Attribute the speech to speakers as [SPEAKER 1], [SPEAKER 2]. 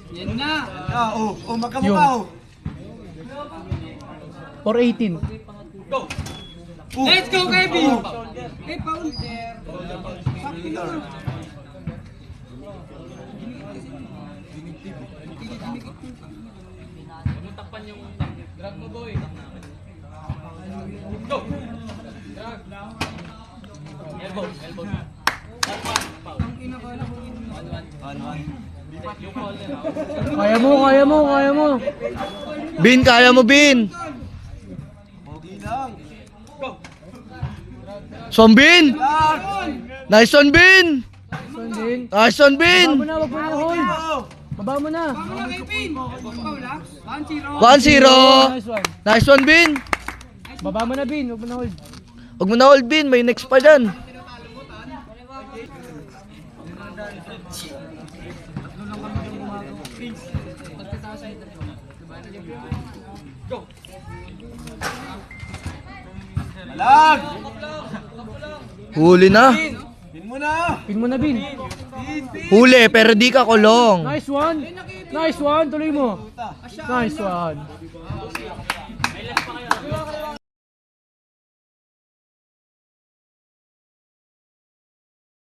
[SPEAKER 1] Yan na.
[SPEAKER 2] Magkamukha oh.
[SPEAKER 3] 418.
[SPEAKER 1] Let's go, Kevin! Hey, Paul. Sakti na. Takpan yung drag mo, boy. Go! Drag. Elbow.
[SPEAKER 3] Kaya mo.
[SPEAKER 4] Bin, kaya mo, Bin. Sombin! Nice one, Bin!
[SPEAKER 3] Sundin.
[SPEAKER 4] Nice one, Bin!
[SPEAKER 3] Wag mo na hold. Baba mo na.
[SPEAKER 1] Paul na, Kevin. Paul, ha? 1-0.
[SPEAKER 4] 1-0.
[SPEAKER 3] Nice one.
[SPEAKER 4] Nice one, Bin!
[SPEAKER 3] Baba mo na, Bin. Wag mo na hold.
[SPEAKER 4] Huwag mo na hold, Bin. May next pa dyan.
[SPEAKER 2] Malag!
[SPEAKER 4] Huli na.
[SPEAKER 2] Pin mo na!
[SPEAKER 3] Pin mo na, Bin.
[SPEAKER 4] Huli, pero di ka kulong.
[SPEAKER 3] Nice one. Tuloy mo. Nice one.